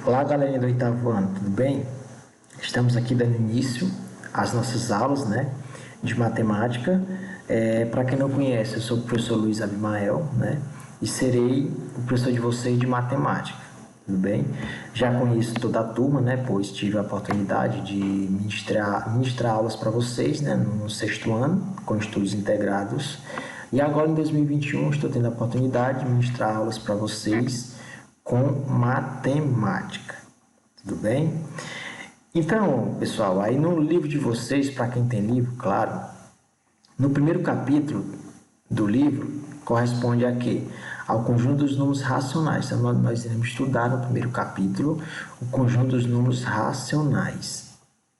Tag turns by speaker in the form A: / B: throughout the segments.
A: Olá, galerinha do oitavo ano, tudo bem? Estamos aqui dando início às nossas aulas, de matemática. Para quem não conhece, eu sou o professor Luiz Abimael, e serei o professor de vocês de matemática, tudo bem? Já conheço toda a turma, pois tive a oportunidade de ministrar aulas para vocês, no sexto ano, com estudos integrados. E agora, em 2021, estou tendo a oportunidade de ministrar aulas para vocês com matemática, tudo bem? Então, pessoal, aí no livro de vocês, para quem tem livro, claro, no primeiro capítulo do livro, corresponde a quê? Ao conjunto dos números racionais. Então, nós iremos estudar no primeiro capítulo o conjunto dos números racionais.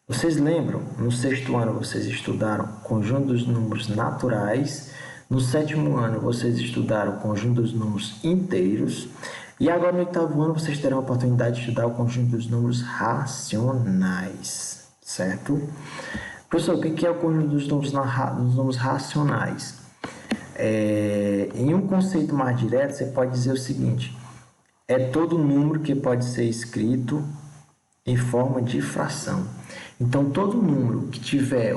A: Vocês lembram? No sexto ano vocês estudaram o conjunto dos números naturais. No sétimo ano vocês estudaram o conjunto dos números inteiros. E agora no oitavo ano vocês terão a oportunidade de estudar o conjunto dos números racionais, certo? Professor, o que é o conjunto dos números racionais? Em um conceito mais direto, você pode dizer o seguinte: é todo número que pode ser escrito em forma de fração. Então, todo número que tiver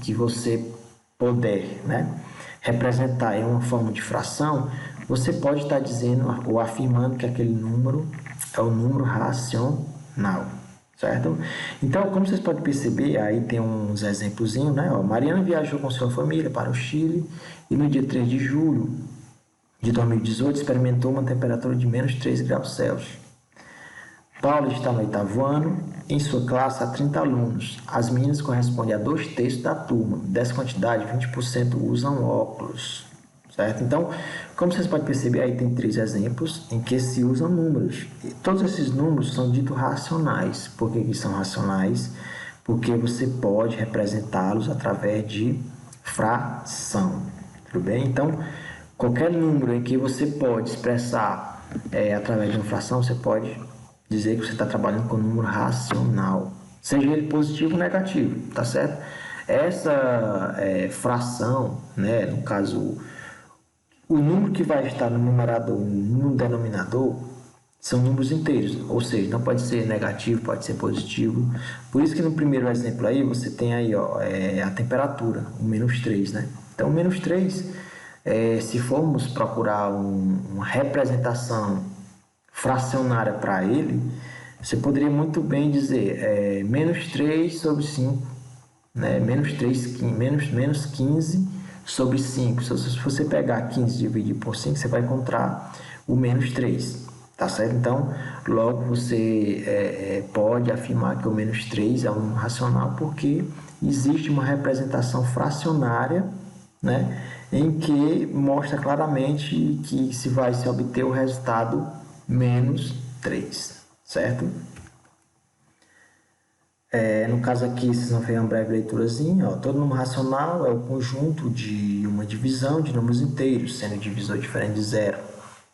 A: que você puder, representar em uma forma de fração, você pode estar dizendo ou afirmando que aquele número é o número racional, certo? Então, como vocês podem perceber, aí tem uns exemplozinhos, Mariana viajou com sua família para o Chile e no dia 3 de julho de 2018 experimentou uma temperatura de menos 3 graus Celsius. Paulo está no oitavo ano, em sua classe há 30 alunos. As meninas correspondem a 2/3 da turma. Dessa quantidade, 20% usam óculos, certo? Então, como vocês podem perceber, aí tem 3 exemplos em que se usam números. E todos esses números são ditos racionais. Por que são racionais? Porque você pode representá-los através de fração, tudo bem? Então, qualquer número em que você pode expressar através de uma fração, você pode dizer que você está trabalhando com um número racional, seja ele positivo ou negativo, tá certo? Essa fração, no caso, o número que vai estar no numerador e no denominador são números inteiros, ou seja, não pode ser negativo, pode ser positivo. Por isso que no primeiro exemplo aí, você tem aí a temperatura, o menos 3, Então, o menos 3, se formos procurar uma representação fracionária para ele, você poderia muito bem dizer menos 3 sobre 5, menos 15 sobre 5. Se você pegar 15 e dividir por 5, você vai encontrar o menos 3, tá certo? Então, logo você pode afirmar que o menos 3 é um número racional porque existe uma representação fracionária, em que mostra claramente que se vai se obter o resultado menos 3, certo? No caso aqui, vocês vão fazer uma breve leiturazinha. Todo número racional é o conjunto de uma divisão de números inteiros, sendo o divisor diferente de zero,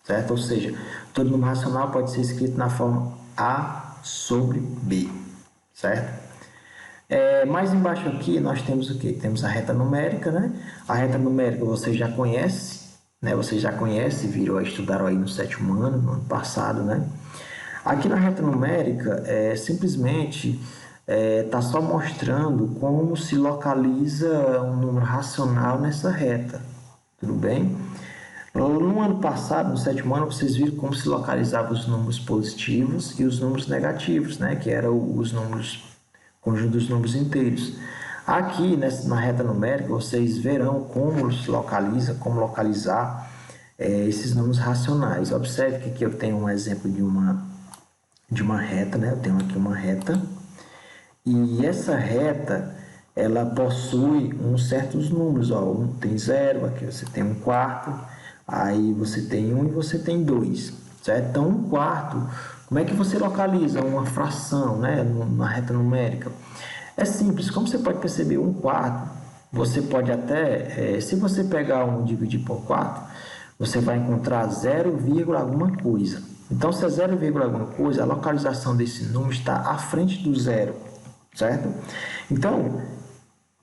A: certo? Ou seja, todo número racional pode ser escrito na forma A sobre B, certo? Mais embaixo aqui nós temos o quê? Temos a reta numérica, A reta numérica você já conhece, Você já conhece, estudaram aí no sétimo ano, no ano passado, Aqui na reta numérica, simplesmente está só mostrando como se localiza um número racional nessa reta, tudo bem? No ano passado, no sétimo ano, vocês viram como se localizavam os números positivos e os números negativos, que eram os números, conjunto dos números inteiros. Aqui, na reta numérica, vocês verão como se localiza, como localizar esses números racionais. Observe que aqui eu tenho um exemplo de uma reta, Eu tenho aqui uma reta. E essa reta, ela possui uns certos números. Tem 0, aqui você tem 1/4, aí você tem 1 e você tem 2, certo? Então, 1/4, como é que você localiza uma fração, na reta numérica? É simples, como você pode perceber, 1/4, você pode até, se você pegar 1 e dividir por 4, você vai encontrar 0, alguma coisa. Então, se é 0, alguma coisa, a localização desse número está à frente do zero, certo? Então,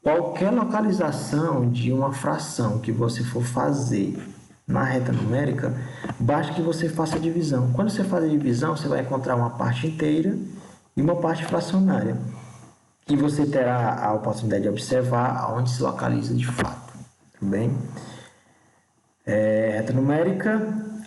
A: qualquer localização de uma fração que você for fazer na reta numérica, basta que você faça a divisão. Quando você faz a divisão, você vai encontrar uma parte inteira e uma parte fracionária, que você terá a oportunidade de observar onde se localiza de fato. Tudo bem? Reta numérica,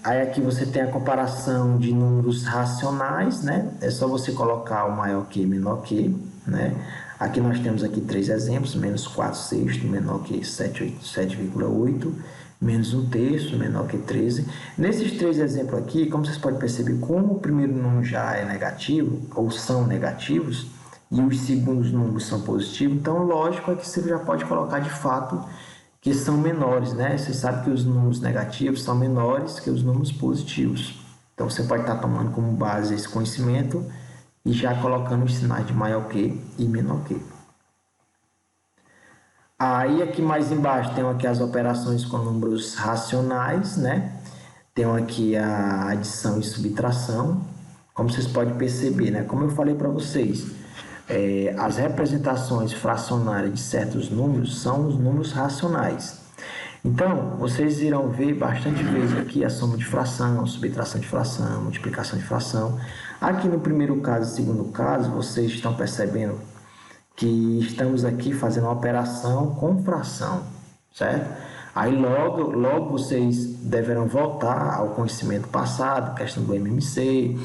A: aí aqui você tem a comparação de números racionais, né? É só você colocar o maior que e menor que, né? Aqui nós temos aqui 3 exemplos, menos 4/6, menor que 7,8, menos 1/3, menor que 13. Nesses 3 exemplos aqui, como vocês podem perceber, como o primeiro número já é negativo, ou são negativos, e os segundos números são positivos, então lógico é que você já pode colocar de fato que são menores, né? Você sabe que os números negativos são menores que os números positivos. Então você pode estar tomando como base esse conhecimento e já colocando os sinais de maior que e menor que. Aí aqui mais embaixo tem aqui as operações com números racionais, né? Tem aqui a adição e subtração. Como vocês podem perceber, né? Como eu falei para vocês, as representações fracionárias de certos números são os números racionais. Então, vocês irão ver bastante vezes aqui a soma de fração, subtração de fração, multiplicação de fração. Aqui no primeiro caso e segundo caso, vocês estão percebendo que estamos aqui fazendo uma operação com fração, certo? Aí logo vocês deverão voltar ao conhecimento passado, questão do MMC,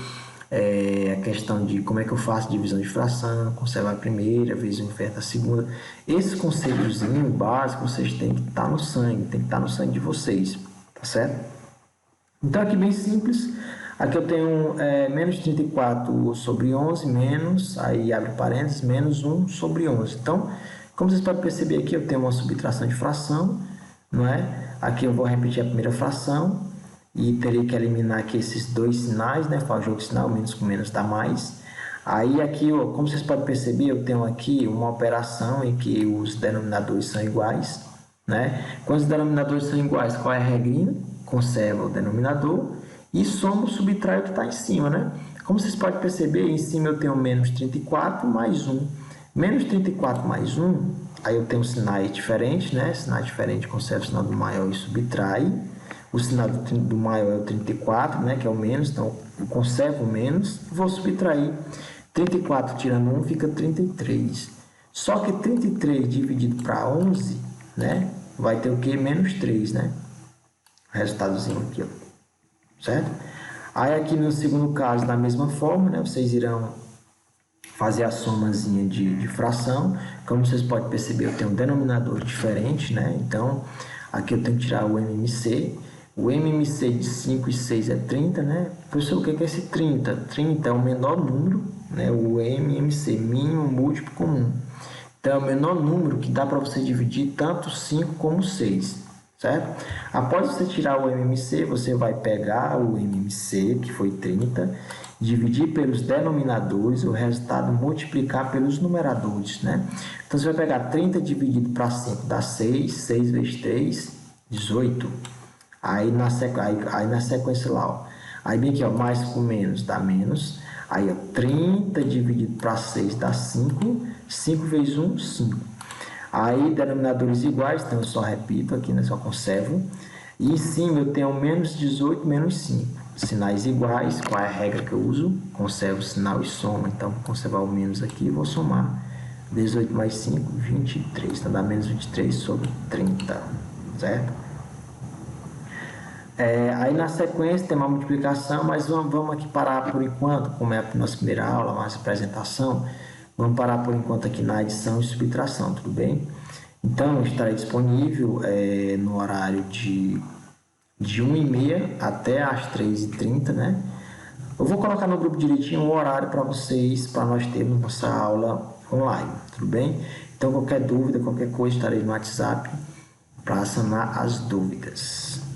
A: a questão de como é que eu faço divisão de fração, conservar a primeira, vezes o inverso a segunda. Esses conceitos básicos vocês têm que estar no sangue, tem que estar no sangue de vocês, tá certo? Então aqui bem simples, aqui eu tenho menos 34 sobre 11, menos, aí abre parênteses, menos 1 sobre 11. Então, como vocês podem perceber aqui, eu tenho uma subtração de fração, não é? Aqui eu vou repetir a primeira fração, e terei que eliminar aqui esses dois sinais, né? Faz o jogo de sinal, menos com menos dá mais. Aí aqui, ó, como vocês podem perceber, eu tenho aqui uma operação em que os denominadores são iguais, né? Quando os denominadores são iguais, qual é a regrinha? Conserva o denominador e soma ou subtrai o que está em cima, né? Como vocês podem perceber, em cima eu tenho menos 34 mais 1. Menos 34 mais 1, aí eu tenho sinais diferentes, né? Sinais diferentes, conserva o sinal do maior e subtrai. O sinal do maior é o 34, né, que é o menos, então eu conservo o menos, vou subtrair. 34 tirando 1 fica 33. Só que 33 dividido para 11, né, vai ter o que? Menos 3, né? Resultadozinho aqui, ó. Certo? Aí aqui no segundo caso, da mesma forma, né, vocês irão fazer a somazinha de fração. Como vocês podem perceber, eu tenho um denominador diferente, né? Então, aqui eu tenho que tirar o MMC. O MMC de 5 e 6 é 30, né? Professor, o que é esse 30? 30 é o menor número, né? O MMC, mínimo múltiplo comum. Então, é o menor número que dá para você dividir tanto 5 como 6, certo? Após você tirar o MMC, você vai pegar o MMC, que foi 30, dividir pelos denominadores, o resultado multiplicar pelos numeradores, né? Então, você vai pegar 30 dividido para 5 dá 6, 6 vezes 3, 18. Aí na sequência lá, ó. Aí bem aqui, ó, mais com menos dá menos. Aí, ó, 30 dividido para 6 dá 5. 5 vezes 1, 5. Aí, denominadores iguais, então eu só repito aqui, né? Só conservo. E em cima eu tenho menos 18, menos 5. Sinais iguais, qual é a regra que eu uso? Conservo o sinal e soma. Então, vou conservar o menos aqui e vou somar. 18 mais 5, 23. Então, dá menos 23 sobre 30, certo? Aí na sequência tem uma multiplicação, mas vamos aqui parar por enquanto, como é a nossa primeira aula, a nossa apresentação, vamos parar por enquanto aqui na adição e subtração, tudo bem? Então, eu estarei disponível no horário de 1h30 até às 3h30, né? Eu vou colocar no grupo direitinho o horário para vocês, para nós termos nossa aula online, tudo bem? Então, qualquer dúvida, qualquer coisa, estarei no WhatsApp para sanar as dúvidas.